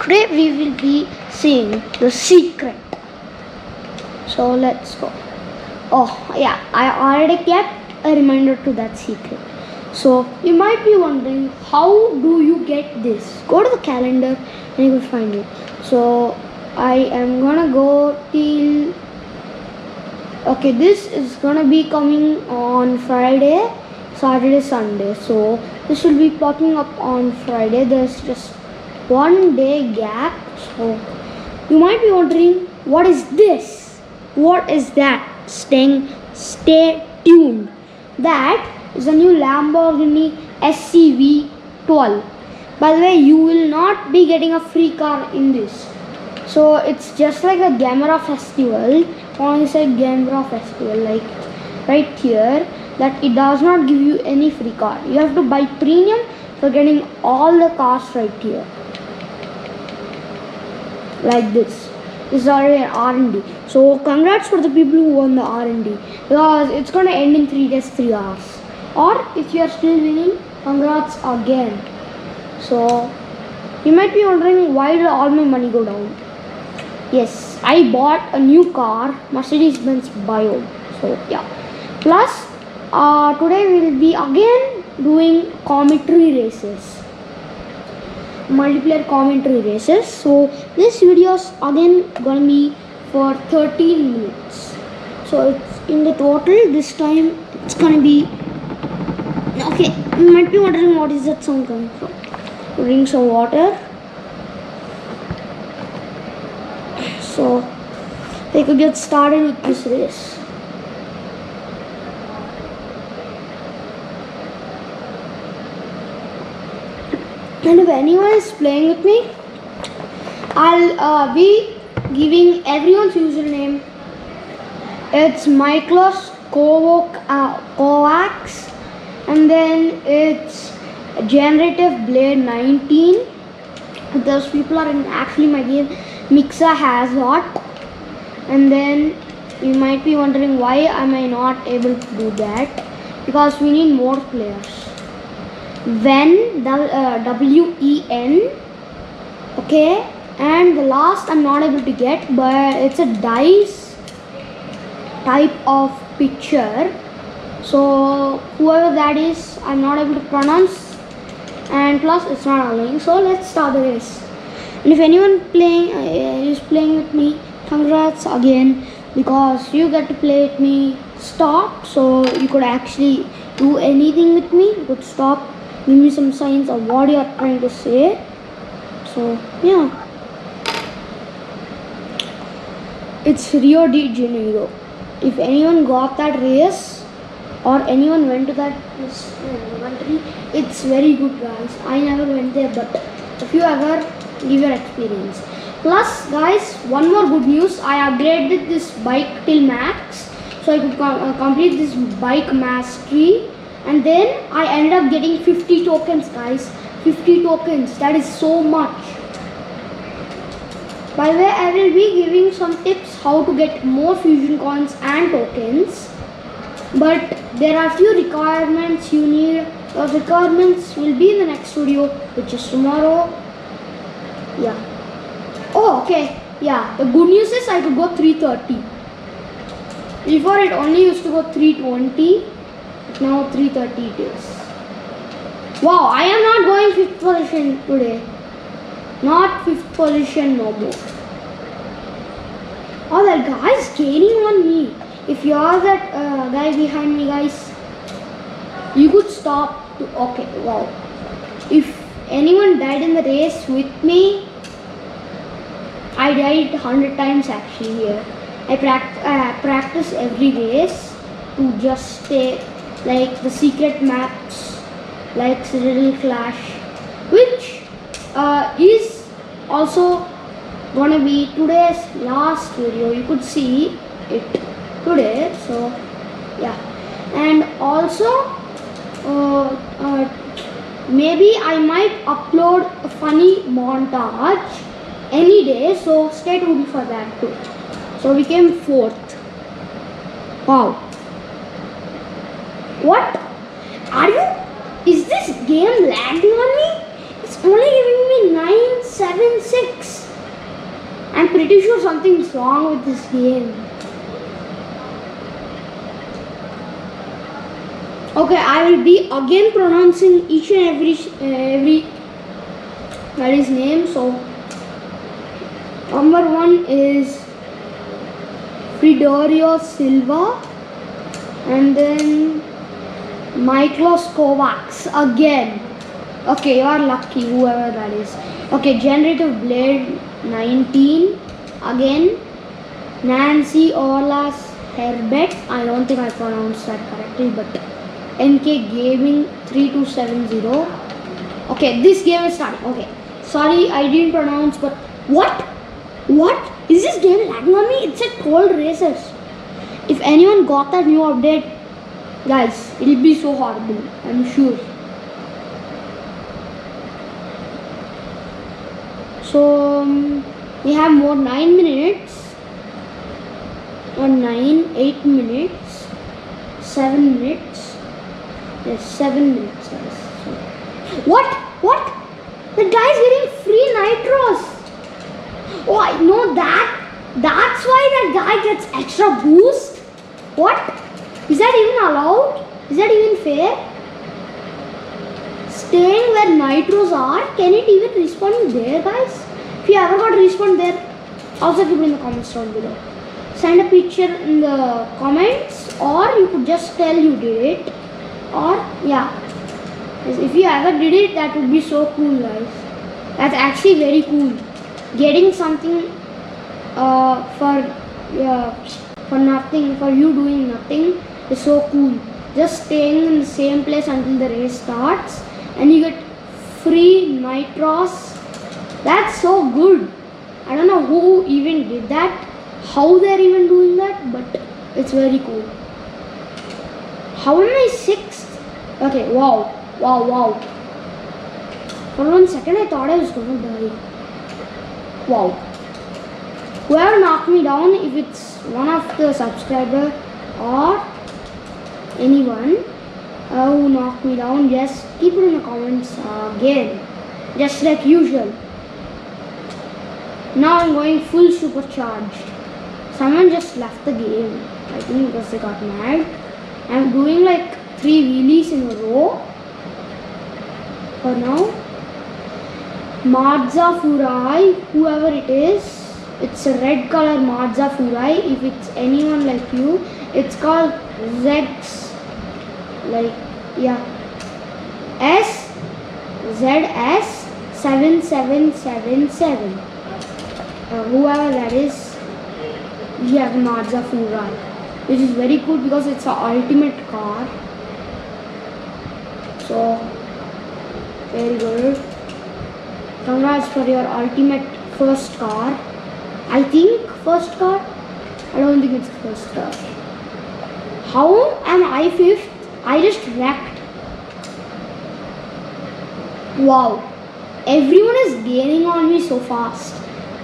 today we will be seeing the secret. So let's go. Oh yeah, I already kept a reminder to that secret. So you might be wondering, how do you get this? Go to the calendar and you will find it. So I am gonna go till, okay, this is gonna be coming on Friday, Saturday, Sunday. So this will be popping up on Friday. There's just 1 day gap. So you might be wondering, what is this? What is that? Stay tuned. That is a new Lamborghini SCV12. By the way, you will not be getting a free car in this. So it's just like a Gamera festival. When I say Gamera festival, like right here, that it does not give you any free car. You have to buy premium for getting all the cars right here. Like this. This is already an R&D. So congrats for the people who won the R&D, because it's gonna end in 3 days, 3 hours. Or if you are still winning, congrats again. So you might be wondering, why did all my money go down? Yes, I bought a new car, Mercedes-Benz Bio. So yeah. Plus, today we will be again doing commentary races, multiplayer commentary races. So this video is again gonna be for 13 minutes. So it's in the total this time it's gonna be, okay, you might be wondering what is that sound coming from. Drink some water. So I could get started with this race. And if anyone is playing with me, I'll be giving everyone's username. It's Michaelos Kovacs, and then it's Generative Blade 19. Those people are in actually my game. Mixa Hazard. And then you might be wondering, why am I not able to do that? Because we need more players. Wen, WEN, okay, and the last I'm not able to get, but it's a dice type of picture. So whoever that is, I'm not able to pronounce, and plus it's not allowing. So let's start the race. And if anyone is playing with me, congrats again, because you get to play with me. Stop, so you could actually do anything with me. You could stop, give me some signs of what you are trying to say. So yeah, it's Rio de Janeiro. If anyone got that race or anyone went to that country, it's very good, guys. I never went there, but if you ever, give your experience. Plus guys, one more good news, I upgraded this bike till max, so I could complete this bike mastery. And then I ended up getting 50 tokens, guys. 50 tokens. That is so much. By the way, I will be giving some tips how to get more fusion coins and tokens. But there are few requirements you need. Those requirements will be in the next video, which is tomorrow. Yeah. Oh, okay. Yeah. The good news is I could go 330. Before it only used to go 320. Now 330 it is. Wow, I am not going 5th position today. Not 5th position no more. Oh, that guy is gaining on me. If you are that guy behind me, guys, you could stop. Okay, wow. If anyone died in the race with me, I died 100 times actually here. I practice every race to just stay, like the secret maps, like Citadel Clash, which is also gonna be today's last video. You could see it today. So yeah, and also maybe I might upload a funny montage any day, so stay tuned for that too. So we came 4th. Wow. What? Are you? Is this game lagging on me? It's only giving me 9, 7, 6. I'm pretty sure something's wrong with this game. Okay, I will be again pronouncing each and every guy's name. So number 1 is Fridorio Silva, and then Miklos Kovacs again. Okay, you are lucky, whoever that is. Okay, Generative Blade 19 again. Nancy Orlas Herbert. I don't think I pronounced that correctly, but NK Gaming 3270. Okay, this game is starting. Okay, sorry I didn't pronounce, but what? What? Is this game lagging on me? It said cold races. If anyone got that new update, guys, it'll be so horrible, I'm sure. So we have more 9 minutes, or 9, 8 minutes, 7 minutes. Yes, 7 minutes, guys. So, what? What? The guy's getting free nitros. Oh, I know that. That's why that guy gets extra boost. What? Is that even allowed? Is that even fair? Staying where nitros are, can it even respawn there, guys? If you ever got respawn there, also keep it in the comments down below. Send a picture in the comments, or you could just tell you did it. Or yeah, if you ever did it, that would be so cool, guys. That's actually very cool. Getting something for nothing, for you doing nothing, is so cool. Just staying in the same place until the race starts, and you get free nitros. That's so good. I don't know who even did that, how they're even doing that, but it's very cool. How am I 6th? Okay, wow. For 1 second I thought I was gonna die. Wow. Whoever knocked me down, if it's one of the subscriber or anyone who knocked me down, just keep it in the comments again, just like usual. Now I'm going full supercharged. Someone just left the game, I think because they got mad. I'm doing like 3 wheelies in a row for now. Mazda Furai, whoever it is, it's a red color Mazda Furai. If it's anyone like you, it's called ZS, like, yeah, ZS7777. Whoever that is, you have Mazda Furai, which is very cool because it's an ultimate car. So very good. Congrats for your ultimate first car. I think first car. I don't think it's first car. How am I 5th? I just wrecked. Wow. Everyone is gaining on me so fast.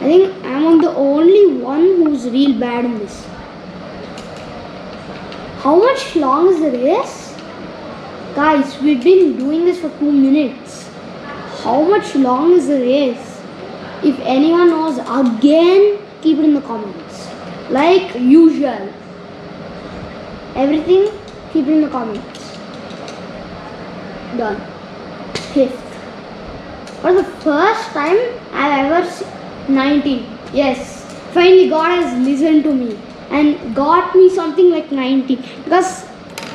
I think I'm the only one who's real bad in this. How much long is the race? Guys, we've been doing this for 2 minutes. How much long is the race? If anyone knows, again, keep it in the comments. Like usual. Everything, keep it in the comments. Done. 5th. For the first time I've ever seen 19. Yes. Finally God has listened to me and got me something like 19. Because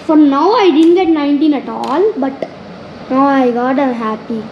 for now I didn't get 19 at all. But now I got, I'm happy.